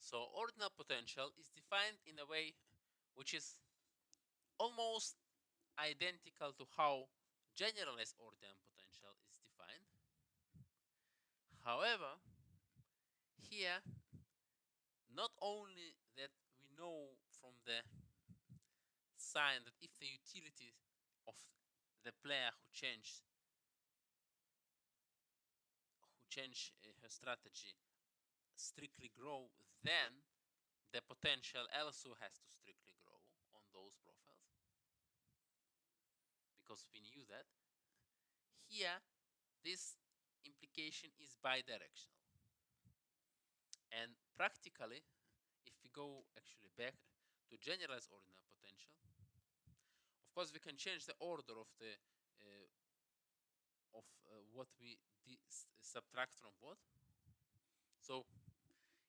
So ordinal potential is defined in a way which is almost identical to how generalized ordinal potential is defined. However, here, not only that we know from the sign that if the utility of the player who changed her strategy strictly grow, then the potential also has to strictly grow on those profiles, because we knew that. Here, this implication is bidirectional. And practically, if we go actually back to generalized ordinal potential, of course we can change the order of the what we subtract from what. So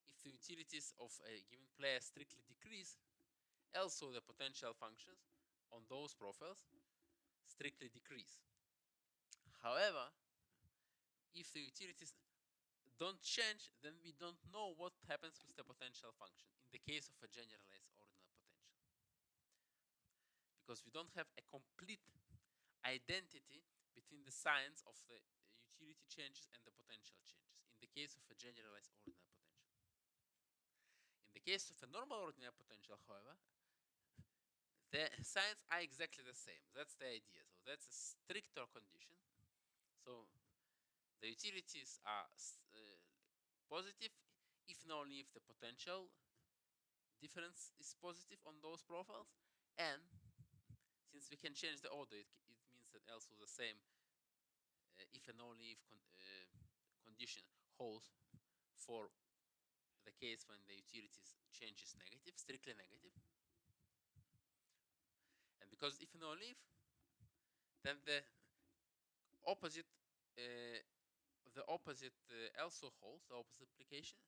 if the utilities of a given player strictly decrease, also the potential functions on those profiles strictly decrease. However, if the utilities don't change, then we don't know what happens with the potential function in the case of a generalized ordinal potential, because we don't have a complete identity between the signs of the utility changes and the potential changes in the case of a generalized ordinal potential. In the case of a normal ordinal potential, however, the signs are exactly the same. That's the idea. So that's a stricter condition. So the utilities are positive if and only if the potential difference is positive on those profiles, and since we can change the order, it means that also the same if and only if condition holds for the case when the utilities change is negative, strictly negative. And because if and only if, then the opposite also holds, the opposite implication.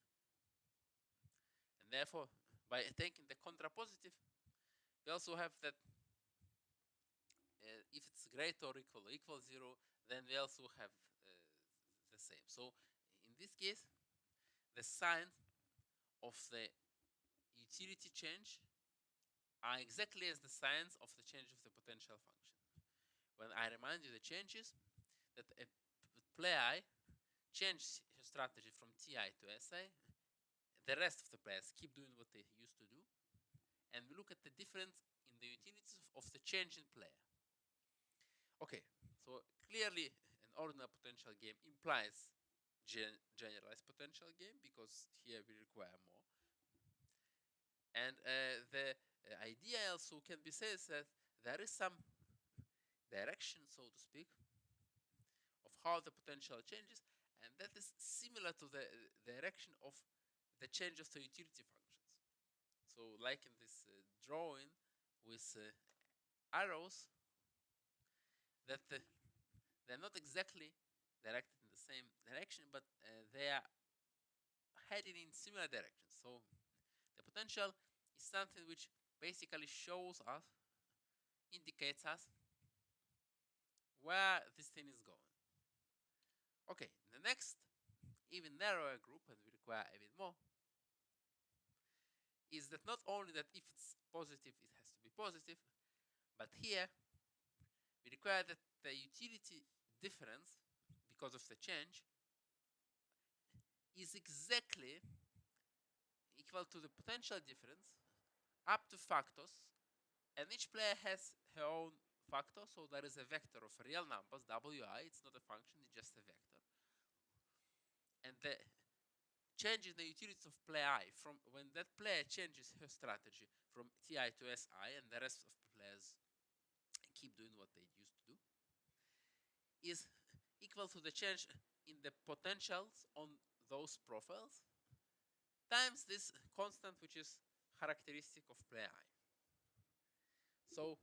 And therefore, by taking the contrapositive, we also have that if it's greater or equal 0, then we also have the same. So in this case, the sign of the utility change are exactly as the signs of the change of the potential function. When I remind you the changes, that a player I changed his strategy from TI to SI, the rest of the players keep doing what they used to do, and we look at the difference in the utilities of the change in player. Okay, so clearly an ordinal potential game implies generalized potential game, because here we require more. And the idea also can be said that there is some direction, so to speak, of how the potential changes, and that is similar to the direction of the change of the utility functions. So like in this drawing with arrows, that they're not exactly directed in the same direction, but they are heading in similar directions. So the potential is something which basically shows us, indicates us where this thing is going. Okay, the next, even narrower group, and we require a bit more, is that not only that if it's positive, it has to be positive, but here we require that the utility difference, because of the change, is exactly equal to the potential difference up to factors, and each player has her own factor, so there is a vector of real numbers, wi, it's not a function, it's just a vector. And the change in the utilities of player I, from when that player changes her strategy from TI to SI, and the rest of the players keep doing what they used to do, is equal to the change in the potentials on those profiles times this constant, which is characteristic of player I. So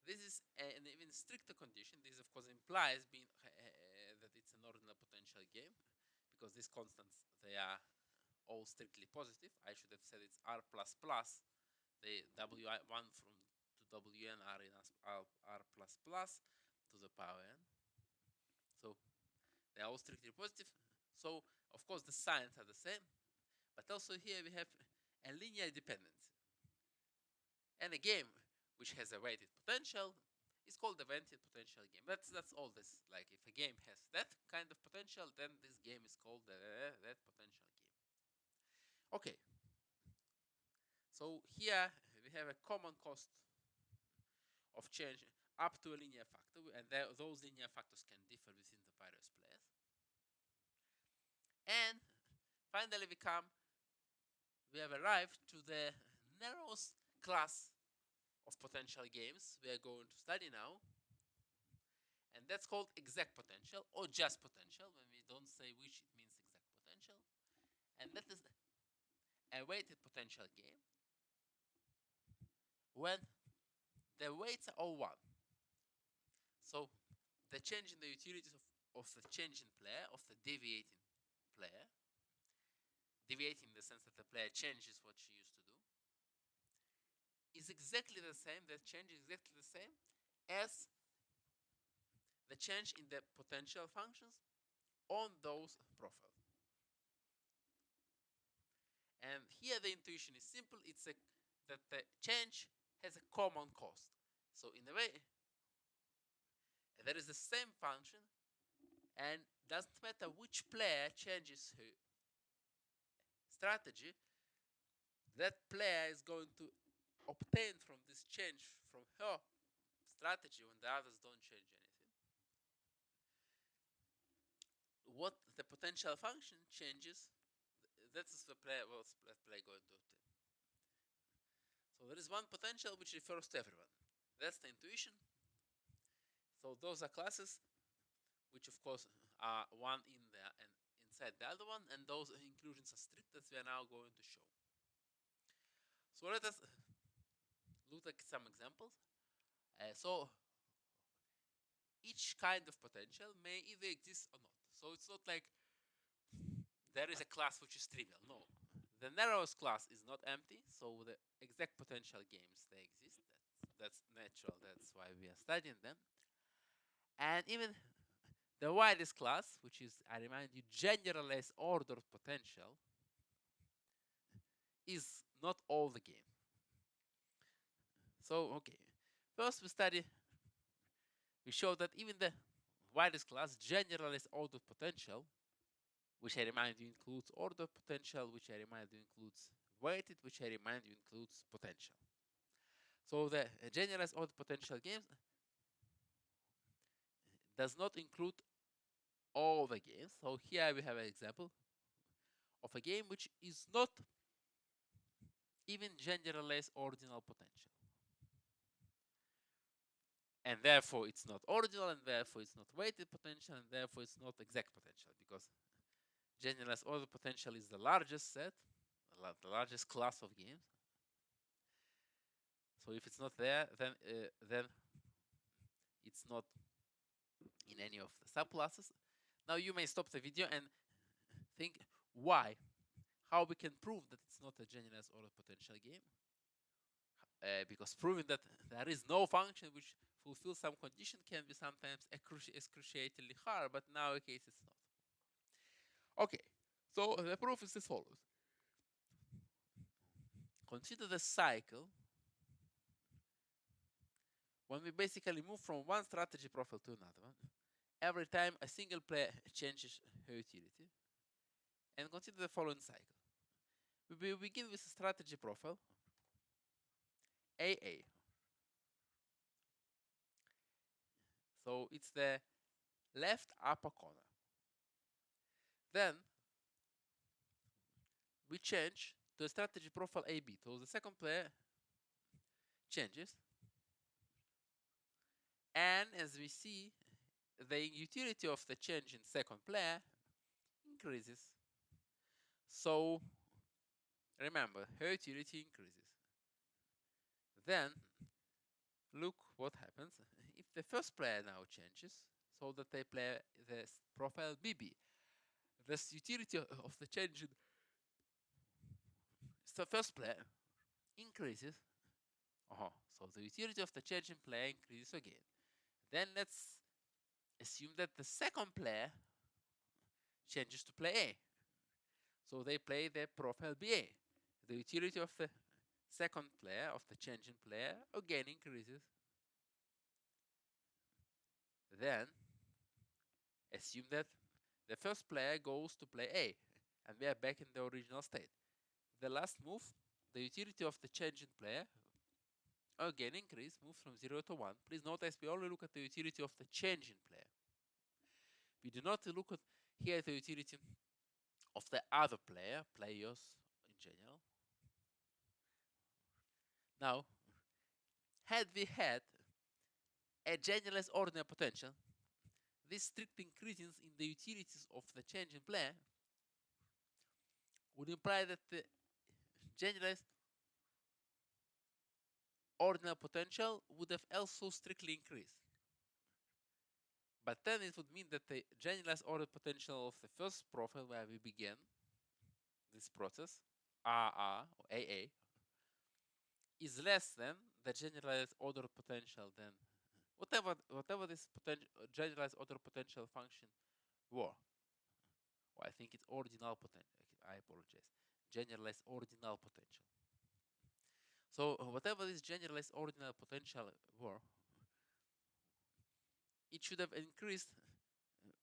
this is an even stricter condition. This, of course, implies being that it's an ordinal potential game, because these constants, they are all strictly positive. I should have said it's r plus plus. The wi1 from to wn are in r plus plus to the power n. So they are all strictly positive. So of course the signs are the same, But also here we have a linear dependency. And a game which has a weighted potential is called a weighted potential game. That's all this. Like if a game has that kind of potential, then this game is called that potential game. Okay. So here we have a common cost of change up to a linear factor, and those linear factors can differ within the various players. And finally we have arrived to the narrowest class of potential games we are going to study now, and that's called exact potential or just potential. When we don't say which, it means exact potential, and that is a weighted potential game when the weights are all 1. So the change in the utilities of the changing player, of the deviating player, deviating in the sense that the player changes what she used to do, is exactly the same, the change is exactly the same as the change in the potential functions on those profiles. And here the intuition is simple. It's that the change has a common cost. So in a way, there is the same function, and doesn't matter which player changes her strategy, that player is going to obtain from this change from her strategy when the others don't change anything, what the potential function changes. That is the player going to obtain. So there is one potential which refers to everyone. That's the intuition. So those are classes which of course are one in there and inside the other one, and those inclusions are strict, as we are now going to show. So let us look at some examples. So each kind of potential may either exist or not. So it's not like there is a class which is trivial. No, the narrowest class is not empty. So the exact potential games, they exist. That's natural. That's why we are studying them. And even the widest class, which is, I remind you, generalized ordered potential, is not all the game. So, okay. First we show that even the widest class, generalized ordered potential, which I remind you includes ordered potential, which I remind you includes weighted, which I remind you includes potential. So the generalized ordered potential games does not include all the games. So here we have an example of a game which is not even generalized ordinal potential. And therefore it's not ordinal, and therefore it's not weighted potential, and therefore it's not exact potential, because generalized order potential is the largest set, the largest class of games. So if it's not there, then it's not in any of the subclasses. Now you may stop the video and think why, how we can prove that it's not a generalized order potential game. Because proving that there is no function which fulfills some condition can be sometimes excruciatingly hard, but in our case it's not. Okay, so the proof is as follows. Consider the cycle when we basically move from one strategy profile to another one, every time a single player changes her utility. And consider the following cycle. We will begin with a strategy profile AA. So it's the left upper corner. Then we change to a strategy profile AB. So the second player changes. And as we see, the utility of the change in second player increases. So remember, her utility increases. Then look what happens if the first player now changes, so that they play the profile BB. This utility of the change in the first player increases. So the utility of the change in player increases again. Then let's assume that the second player changes to play A. So they play the profile BA. The utility of the second player, of the changing player, again increases. Then assume that the first player goes to play A, and we are back in the original state. The last move, the utility of the changing player, again increase, moves from 0 to 1. Please notice we only look at the utility of the changing player. We do not look at here the utility of the other player, players in general. Now, had we had a generalized ordinary potential, this strict increases in the utilities of the changing player would imply that the generalized ordinal potential would have also strictly increased. But then it would mean that the generalized ordinal potential of the first profile where we began this process, RR or AA, is less than the generalized order potential than whatever this generalized order potential function were. Well, I think it's ordinal potential. I apologize. Generalized ordinal potential. So whatever this generalized ordinal potential were, it should have increased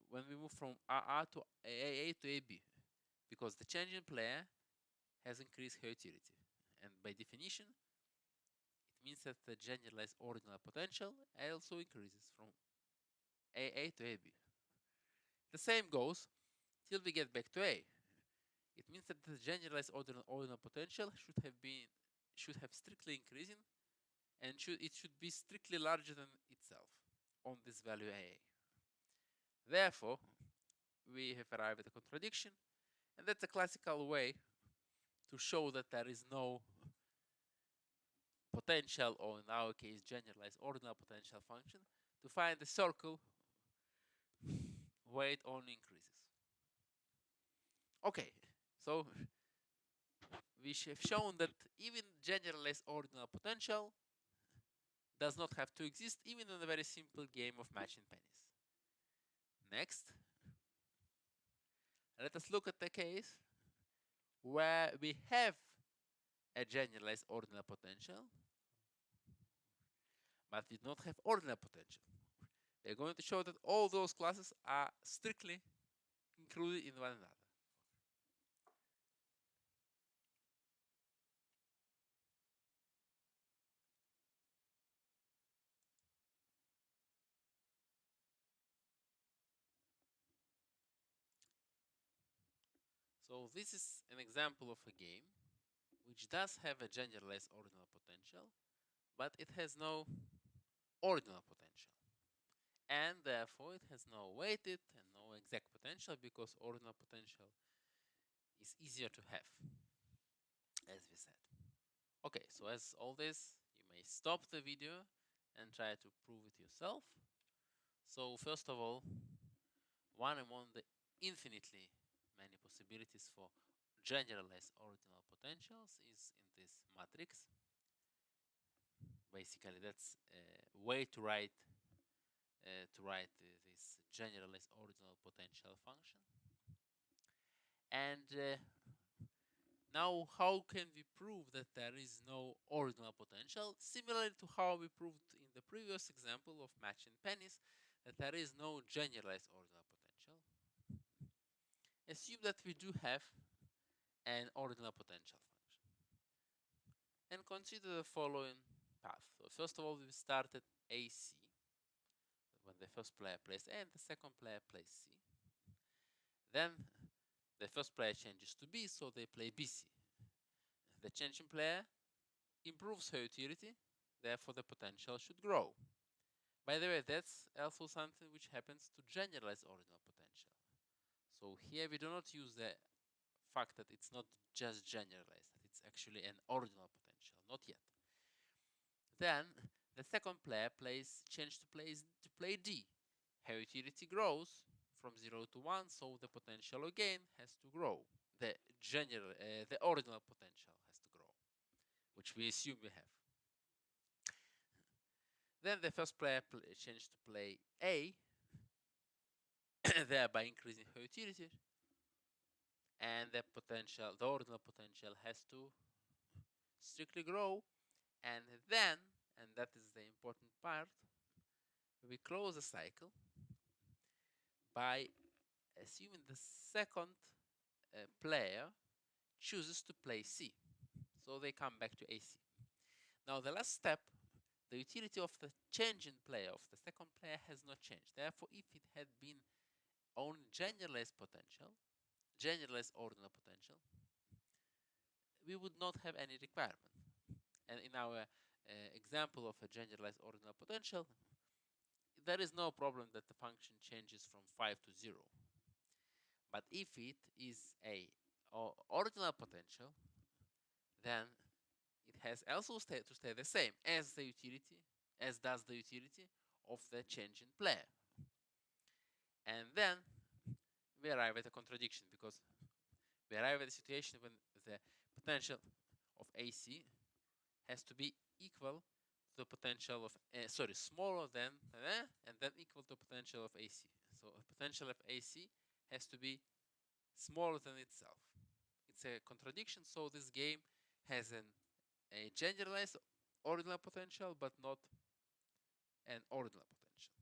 when we move from RR to AA to AB, because the changing player has increased her utility, and by definition, it means that the generalized ordinal potential also increases from AA to AB. The same goes till we get back to A. It means that the generalized ordinal potential should have strictly increasing, and it should be strictly larger than itself on this value AA. Therefore, we have arrived at a contradiction, and that's a classical way to show that there is no potential, or in our case generalized ordinal potential function, to find a circle where it only increases. Okay, so we have shown that even generalized ordinal potential does not have to exist even in a very simple game of matching pennies. Next, let us look at the case where we have a generalized ordinal potential but we do not have ordinal potential. We are going to show that all those classes are strictly included in one another. So this is an example of a game which does have a generalized ordinal potential, but it has no ordinal potential. And therefore it has no weighted and no exact potential, because ordinal potential is easier to have, as we said. Okay, so as all this, you may stop the video and try to prove it yourself. So first of all, one among the infinitely many possibilities for generalized ordinal potentials is in this matrix. Basically, that's a way to write this generalized ordinal potential function. And now, how can we prove that there is no ordinal potential? Similarly to how we proved in the previous example of matching pennies, that there is no generalized ordinal potential. Assume that we do have an ordinal potential function, and consider the following path. So first of all, we start at AC, when the first player plays A and the second player plays C. Then the first player changes to B, so they play BC. The changing player improves her utility, therefore the potential should grow. By the way, that's also something which happens to generalized ordinal potential. So here we do not use the fact that it's not just generalized, that it's actually an ordinal potential, not yet. Then the second player changes to play D. Her utility grows from 0 to 1, so the potential again has to grow. The ordinal potential has to grow, which we assume we have. Then the first player changes to play A, thereby increasing her utility. and the ordinal potential has to strictly grow, and then, and that is the important part, we close the cycle by assuming the second player chooses to play C. So they come back to AC. Now the last step, the utility of the changing player of the second player has not changed. Therefore, if it had been only generalized ordinal potential, we would not have any requirement. And in our example of a generalized ordinal potential, there is no problem that the function changes from 5 to 0. But if it is a ordinal potential, then it has also to stay the same as does the utility of the changing player. And then we arrive at a contradiction, because we arrive at a situation when the potential of AC has to be equal to the potential of smaller than and then equal to the potential of AC. So a potential of AC has to be smaller than itself. It's a contradiction, so this game has a generalized ordinal potential but not an ordinal potential.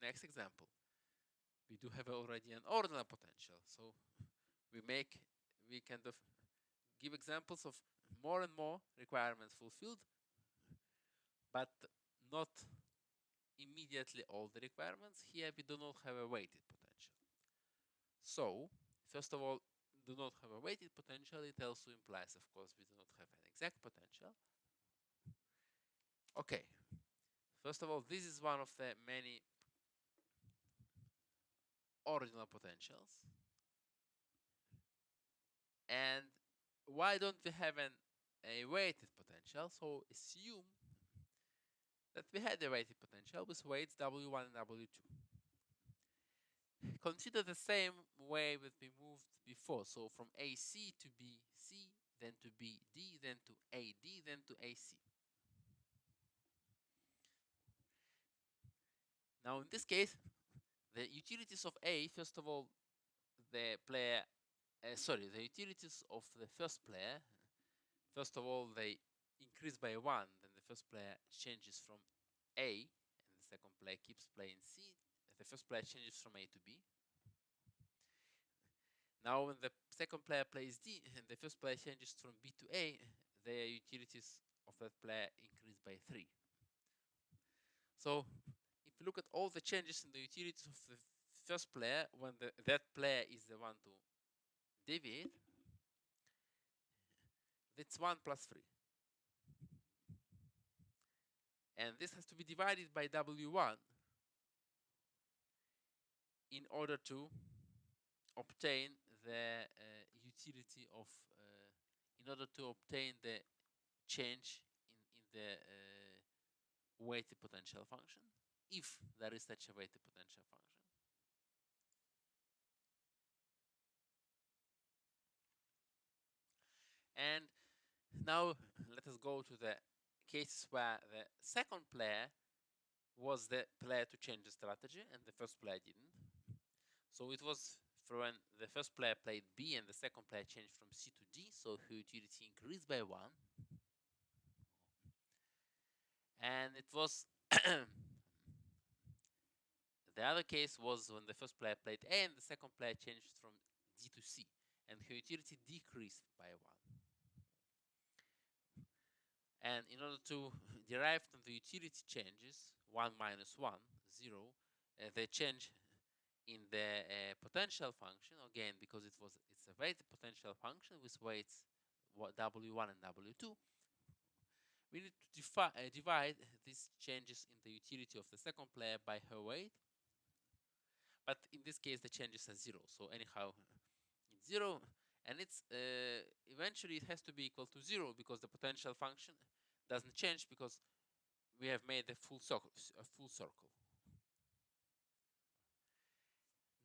Next example. We do have already an ordinal potential, so we kind of give examples of more and more requirements fulfilled, but not immediately all the requirements. Here we do not have a weighted potential. So, first of all, do not have a weighted potential. It also implies, of course, we do not have an exact potential. Okay, first of all, this is one of the many ordinal potentials. And why don't we have a weighted potential? So assume that we had a weighted potential with weights W1 and W2. Consider the same way that we moved before. So from AC to BC, then to BD, then to AD, then to AC. Now in this case, the utilities of A, first of all, the utilities of the first player, first of all, they increase by 1, then the first player changes from A, and the second player keeps playing C. The first player changes from A to B. Now when the second player plays D, and the first player changes from B to A, the utilities of that player increase by 3. So if you look at all the changes in the utilities of the first player, when that player is the one to deviate, that's 1 plus 3. And this has to be divided by W1 in order to obtain the utility of, in order to obtain the change in the weighted potential function, if there is such a weighted potential function. And now let us go to the cases where the second player was the player to change the strategy and the first player didn't. So it was for when the first player played B and the second player changed from C to D, so her utility increased by 1. And it was the other case was when the first player played A and the second player changed from D to C, and her utility decreased by 1. And in order to derive from the utility changes, 1 minus 1, 0, the change in the potential function, again, because it's a weighted potential function with weights W1 and W2, we need to divide these changes in the utility of the second player by her weight. But in this case, the changes are 0. So anyhow, it's 0. And it's eventually it has to be equal to 0, because the potential function doesn't change, because we have made a full circle.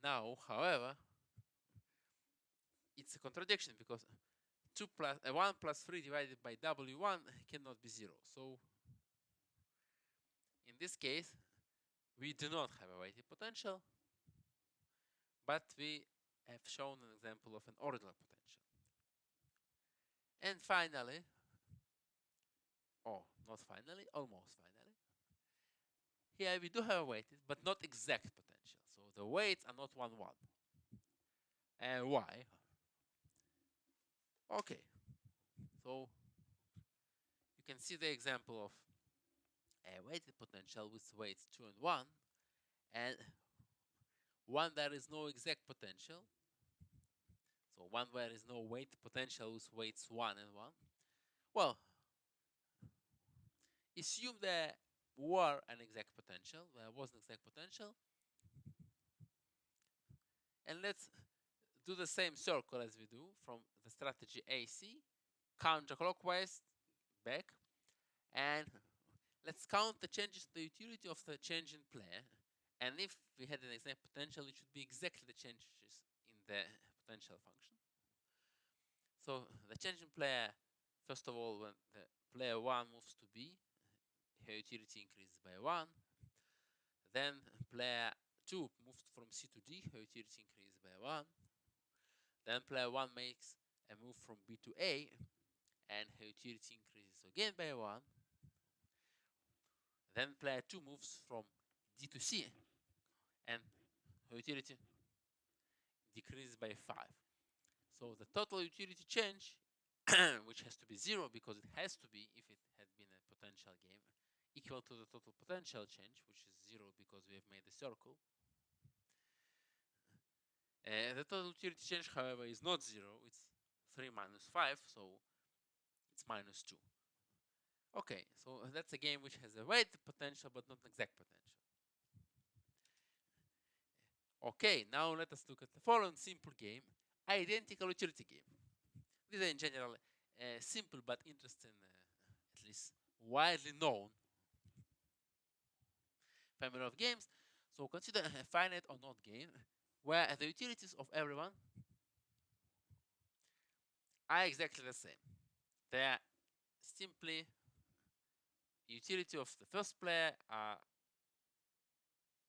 Now, however, it's a contradiction, because 1 plus 3 divided by W1 cannot be 0. So in this case, we do not have a weighted potential, but we have shown an example of an ordinal potential. And finally, not finally, almost finally, here we do have a weighted but not exact potential. So the weights are not 1, 1. And why? Okay, so you can see the example of a weighted potential with weights 2 and 1, and one there is no exact potential. So one where is no weight potential with weights 1 and 1. Well, assume there were an exact potential, there was an exact potential, and let's do the same circle as we do from the strategy AC, counterclockwise back, and let's count the changes to the utility of the change in player. And if we had an exact potential, it should be exactly the changes in the potential function. So the change in player, first of all, when the player 1 moves to B, her utility increases by 1. Then player 2 moved from C to D, her utility increases by 1. Then player 1 makes a move from B to A, and her utility increases again by 1. Then player 2 moves from D to C, and her utility decreases by 5. So the total utility change, which has to be 0 because it has to be if it had been a potential game, equal to the total potential change, which is 0 because we have made a circle. The total utility change, however, is not 0, it's 3 minus 5, so it's minus 2. Okay, so that's a game which has a weighted potential but not an exact potential. Okay, now let us look at the following simple game, identical utility game. These are in general simple but interesting, at least widely known family of games. So consider a finite or not game where the utilities of everyone are exactly the same. They are simply utility of the first player are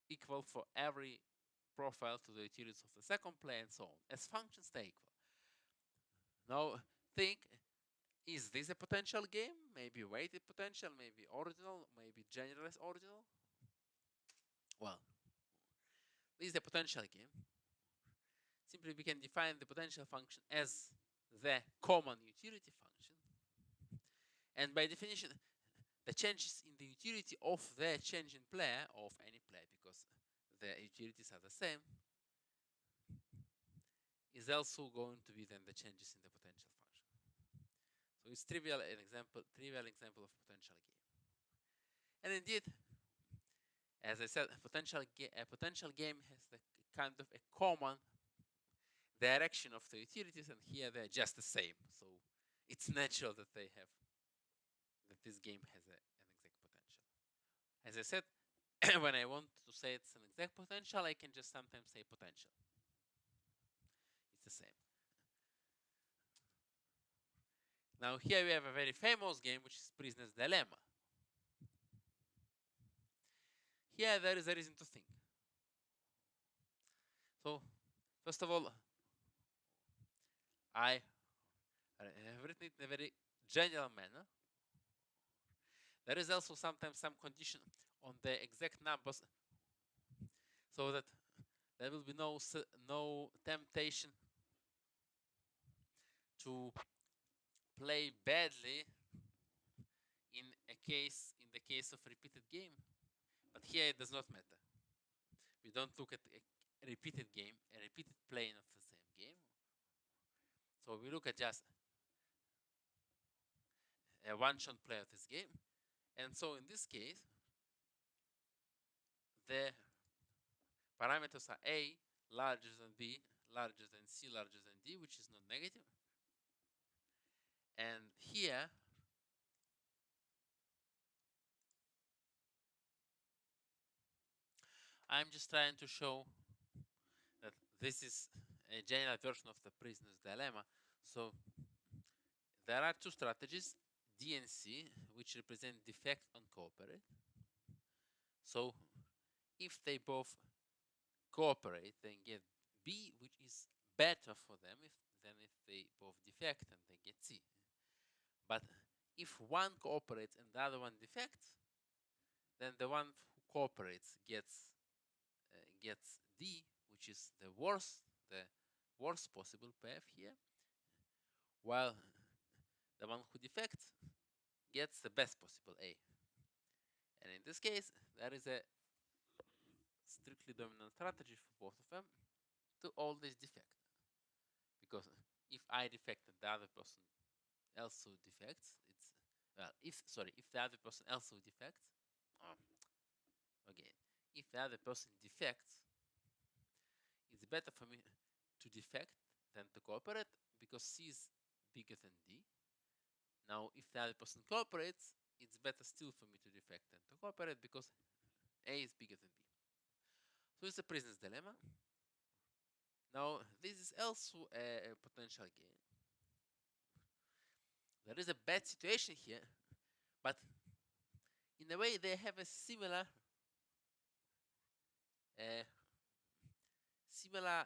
equal for every profile to the utilities of the second player and so on. As functions, they're equal. Now think, is this a potential game? Maybe weighted potential, maybe ordinal, maybe generalized ordinal? Well, this is a potential game. Simply we can define the potential function as the common utility function. And by definition, the changes in the utility of the change in player, of any player, because the utilities are the same, is also going to be then the changes in the potential function. So it's trivial example of potential game. And indeed, as I said, a potential game has the kind of a common direction of the utilities, and here they're just the same. So it's natural that this game has an exact potential. As I said, when I want to say it's an exact potential, I can just sometimes say potential. It's the same. Now here we have a very famous game, which is Prisoner's Dilemma. Here there is a reason to think. So first of all, I have written it in a very general manner. There is also sometimes some condition on the exact numbers, so that there will be no temptation to play badly in the case of repeated game. But here it does not matter. We don't look at a repeated game, a repeated playing of the same game. So we look at just a one-shot play of this game. And so in this case, the parameters are A larger than B, larger than C, larger than D, which is not negative. And here, I'm just trying to show that this is a general version of the prisoner's dilemma. So there are two strategies, D and C, which represent defect and cooperate. So if they both cooperate, then get B, which is better for them than if they both defect and they get C. But if one cooperates and the other one defects, then the one who cooperates gets D, which is the worst possible path here, while the one who defects gets the best possible A. And in this case, there is a strictly dominant strategy for both of them to always defect. Because if I defect and the other person also defects, it's if the other person also defects, again, if the other person defects, it's better for me to defect than to cooperate because C is bigger than D. Now, if the other person cooperates, it's better still for me to defect than to cooperate because A is bigger than B. So it's a prisoner's dilemma. Now, this is also a potential gain. There is a bad situation here, but in a way they have a similar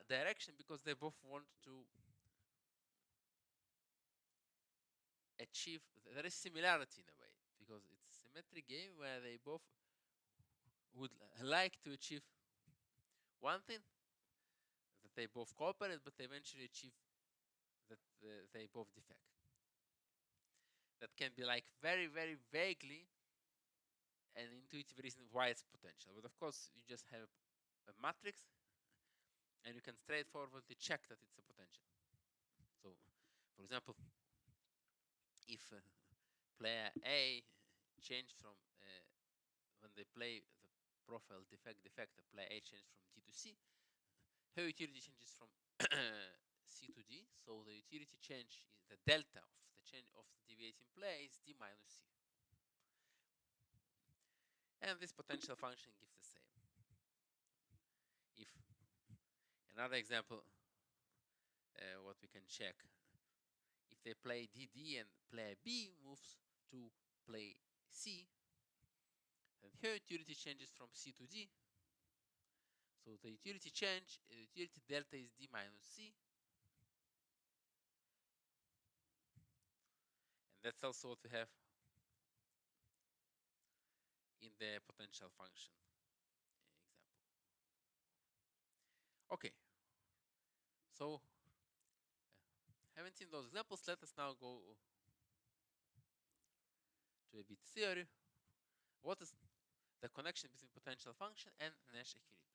direction because they both want to achieve. There is similarity in a way because it's a symmetric game where they both would like to achieve one thing, that they both cooperate, but they eventually achieve that they both defect. That can be like very, very vaguely an intuitive reason why it's potential. But of course, you just have a matrix and you can straightforwardly check that it's a potential. So, for example, if player A changed from when they play the profile defect, the player A changed from D to C, her utility changes from C to D. So the utility change is the delta of the change of the deviating player is D minus C. And this potential function gives the same. If another example, what we can check, if they play DD and player B moves to play C, then here utility changes from C to D. So the utility delta is D minus C. And that's also what we have in the potential function example. Okay. So having seen those examples, let us now go to a bit theory. What is the connection between potential function and Nash equilibrium?